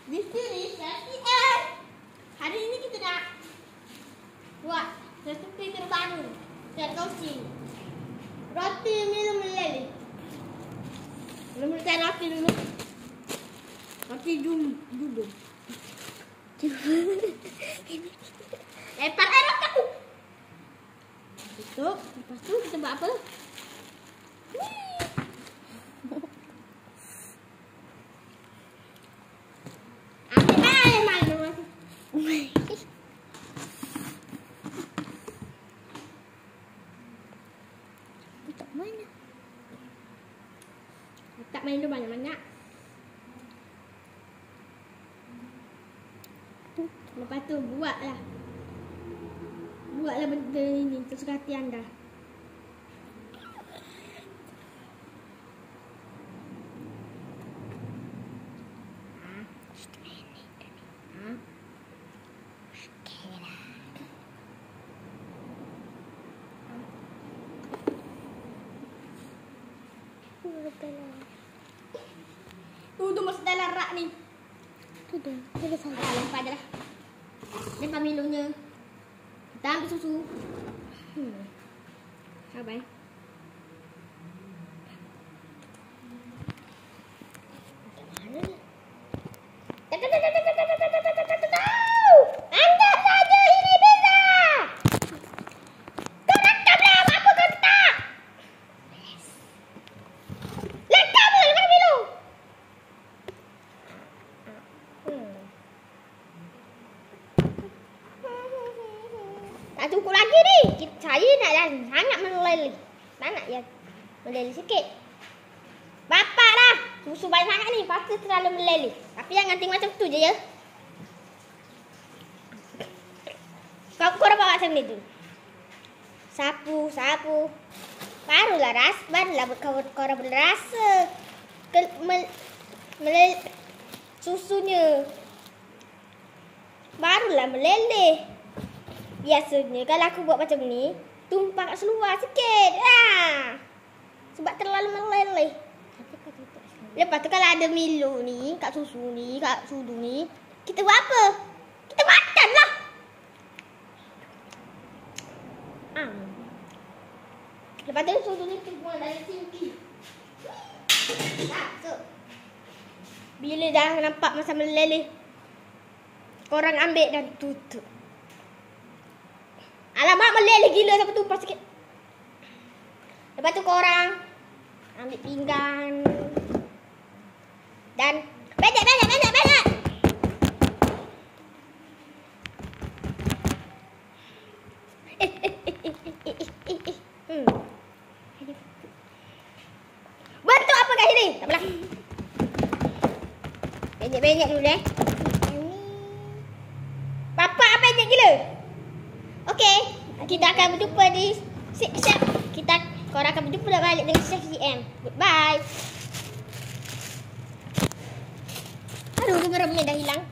Di sini KPM. Hari ini kita nak buat resepi terbaru. Chef Toasty. Roti Milo meleleh. Mula-mula cari roti dulu. Roti dulu. Lepas air aku. Tutup. Lepas tu kita buat apa? Mana? Tak main tu banyak-banyak. Lepas tu buatlah benda ini terserah hati anda. Tu masuk dalam rak ni. Tu dah. Kita sampai. Lempar je lah. Lempar Milonya. Kita ambil susu. Sabar. Mana ni? Angkat saja ini bisa. Kau rakaplah apa kau tak? Lekaplah lepas Milo. Tak cukup lagi ni. Saya nak dah sangat meleleh. Tak nak ya meleleh sikit. Bapak dah. Susu banyak sangat ni. Pasti terlalu meleleh. Tapi jangan tengok macam tu je ya. Kau dah bawa macam ni tu. Sapu. Barulah kau dah berasa. Susunya. Barulah meleleh. Biasanya kalau aku buat macam ni, tumpah kat seluar sikit. Sebab terlalu meleleh. Lepas tu kalau ada Milo ni, kat susu ni, kat sudu ni, kita buat apa? Kita makan lah. Lepas tu sudu ni kita buang dari sinki. Bila dah nampak masa meleleh, korang ambil dan tutup. Alamak meleleh gila sampai tumpah sikit. Lepas tu korang ambil pinggan. Dan banyak. Bentuk apa kat sini? Tak apalah. Banyak dulu deh. Bapak banyak gila. Okey, kita akan berjumpa di Chef. Korang akan berjumpa balik dengan Chef CM. Goodbye. Aduh, gemerapnya dah hilang.